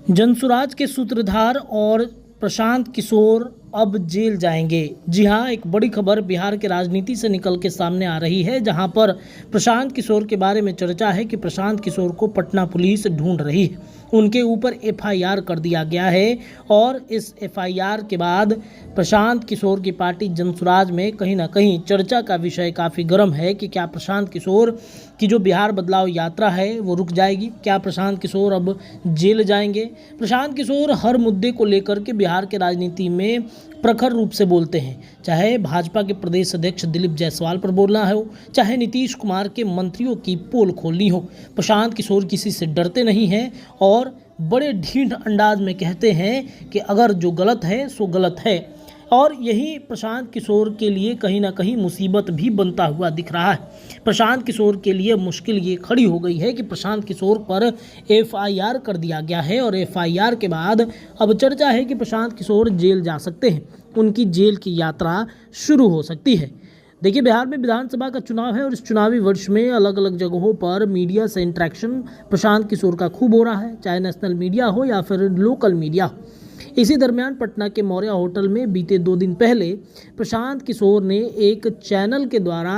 जनसुराज के सूत्रधार और प्रशांत किशोर अब जेल जाएंगे। जी हां, एक बड़ी खबर बिहार के राजनीति से निकल के सामने आ रही है, जहां पर प्रशांत किशोर के बारे में चर्चा है कि प्रशांत किशोर को पटना पुलिस ढूंढ रही है। उनके ऊपर एफआईआर कर दिया गया है और इस एफआईआर के बाद प्रशांत किशोर की पार्टी जनसुराज में कहीं ना कहीं चर्चा का विषय काफ़ी गर्म है कि क्या प्रशांत किशोर की जो बिहार बदलाव यात्रा है वो रुक जाएगी, क्या प्रशांत किशोर अब जेल जाएंगे। प्रशांत किशोर हर मुद्दे को लेकर के बिहार के राजनीति में प्रखर रूप से बोलते हैं, चाहे भाजपा के प्रदेश अध्यक्ष दिलीप जायसवाल पर बोलना हो, चाहे नीतीश कुमार के मंत्रियों की पोल खोलनी हो। प्रशांत किशोर किसी से डरते नहीं हैं और बड़े ढीठ अंदाज में कहते हैं कि अगर जो गलत है सो गलत है। और यही प्रशांत किशोर के लिए कहीं ना कहीं मुसीबत भी बनता हुआ दिख रहा है। प्रशांत किशोर के लिए मुश्किल ये खड़ी हो गई है कि प्रशांत किशोर पर एफआईआर कर दिया गया है और एफआईआर के बाद अब चर्चा है कि प्रशांत किशोर जेल जा सकते हैं, उनकी जेल की यात्रा शुरू हो सकती है। देखिए, बिहार में विधानसभा का चुनाव है और इस चुनावी वर्ष में अलग अलग जगहों पर मीडिया से इंटरेक्शन प्रशांत किशोर का खूब हो रहा है, चाहे नेशनल मीडिया हो या फिर लोकल मीडिया हो। इसी दरमियान पटना के मौर्य होटल में बीते 2 दिन पहले प्रशांत किशोर ने एक चैनल के द्वारा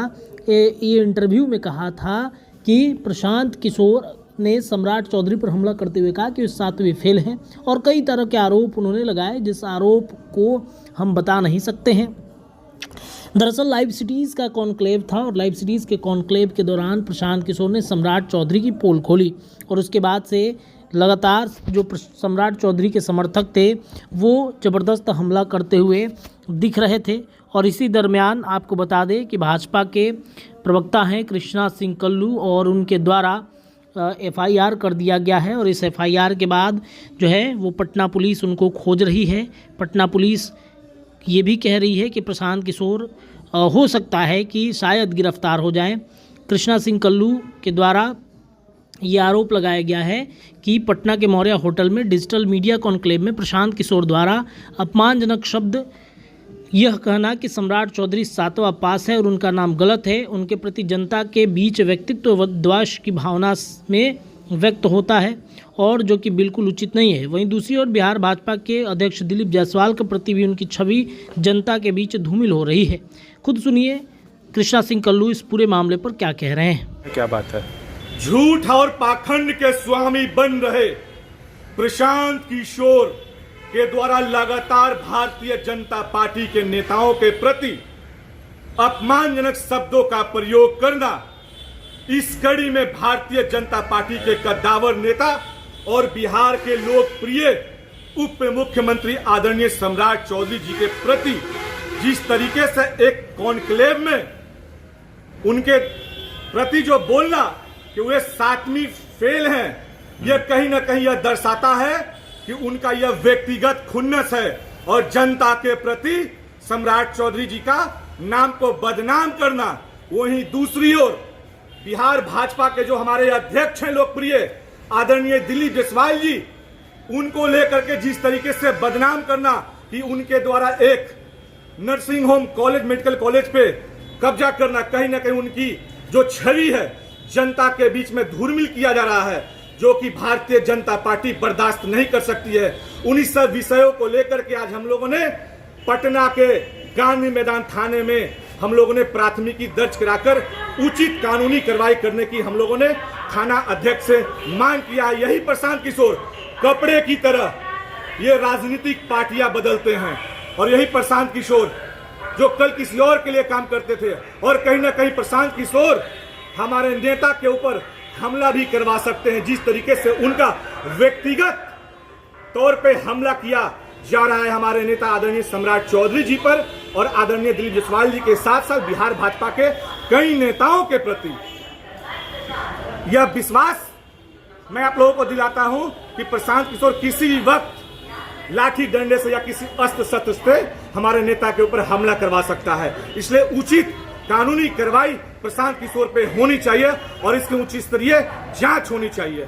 ये इंटरव्यू में कहा था कि प्रशांत किशोर ने सम्राट चौधरी पर हमला करते हुए कहा कि वे 7वीं फेल हैं और कई तरह के आरोप उन्होंने लगाए, जिस आरोप को हम बता नहीं सकते हैं। दरअसल लाइव सिटीज़ का कॉन्क्लेव था और लाइव सिटीज़ के कॉन्क्लेव के दौरान प्रशांत किशोर ने सम्राट चौधरी की पोल खोली और उसके बाद से लगातार जो सम्राट चौधरी के समर्थक थे वो ज़बरदस्त हमला करते हुए दिख रहे थे। और इसी दरमियान आपको बता दें कि भाजपा के प्रवक्ता हैं कृष्णा सिंह कल्लू और उनके द्वारा एफआईआर कर दिया गया है और इस एफआईआर के बाद जो है वो पटना पुलिस उनको खोज रही है। पटना पुलिस ये भी कह रही है कि प्रशांत किशोर हो सकता है कि शायद गिरफ्तार हो जाएं। कृष्णा सिंह कल्लू के द्वारा ये आरोप लगाया गया है कि पटना के मौर्य होटल में डिजिटल मीडिया कॉन्क्लेव में प्रशांत किशोर द्वारा अपमानजनक शब्द यह कहना कि सम्राट चौधरी 7वां पास है और उनका नाम गलत है, उनके प्रति जनता के बीच व्यक्तित्व द्वेष की भावना में व्यक्त होता है और जो कि बिल्कुल उचित नहीं है। वहीं दूसरी ओर बिहार भाजपा के अध्यक्ष दिलीप जायसवाल के प्रति भी उनकी छवि जनता के बीच धूमिल हो रही है। खुद सुनिए कृष्णा सिंह कल्लू इस पूरे मामले पर क्या कह रहे हैं। क्या बात है? झूठ और पाखंड के स्वामी बन रहे प्रशांत किशोर के द्वारा लगातार भारतीय जनता पार्टी के नेताओं के प्रति अपमानजनक शब्दों का प्रयोग करना इस कड़ी में भारतीय जनता पार्टी के कद्दावर नेता और बिहार के लोकप्रिय उप मुख्यमंत्री आदरणीय सम्राट चौधरी जी के प्रति जिस तरीके से एक कॉन्क्लेव में उनके प्रति जो बोलना कि वे 7वीं फेल हैं, यह कहीं ना कहीं यह दर्शाता है कि उनका यह व्यक्तिगत खुन्नस है और जनता के प्रति सम्राट चौधरी जी का नाम को बदनाम करना। वहीं दूसरी ओर बिहार भाजपा के जो हमारे अध्यक्ष हैं लोकप्रिय आदरणीय दिलीप जायसवाल जी, उनको लेकर के जिस तरीके से बदनाम करना कि उनके द्वारा एक nursing home college medical college पे कब्जा करना, कहीं ना कहीं उनकी जो छवि है जनता के बीच में धूमिल किया जा रहा है, जो कि भारतीय जनता पार्टी बर्दाश्त नहीं कर सकती है। उन्हीं सब विषयों को लेकर के आज हम लोगों ने पटना के गांधी मैदान थाने में हम लोगों ने प्राथमिकी दर्ज कराकर उचित कानूनी कार्रवाई करने की हम लोगों ने थाना अध्यक्ष से मांग किया है। यही प्रशांत किशोर कपड़े की तरह ये राजनीतिक पार्टियां बदलते हैं और यही प्रशांत किशोर जो कल किसी और के लिए काम करते थे और कहीं ना कहीं प्रशांत किशोर हमारे नेता के ऊपर हमला भी करवा सकते हैं। जिस तरीके से उनका व्यक्तिगत तौर पे हमला किया जा रहा है हमारे नेता आदरणीय सम्राट चौधरी जी पर और आदरणीय दिलीप जायसवाल जी के साथ साथ बिहार भाजपा के कई नेताओं के प्रति, यह विश्वास मैं आप लोगों को दिलाता हूं कि प्रशांत किशोर किसी भी वक्त लाठी डंडे से या किसी अस्त्र शस्त्र से हमारे नेता के ऊपर हमला करवा सकता है। इसलिए उचित कानूनी कार्रवाई प्रशांत किशोर पे होनी चाहिए और इसकी उच्च स्तरीय जांच होनी चाहिए।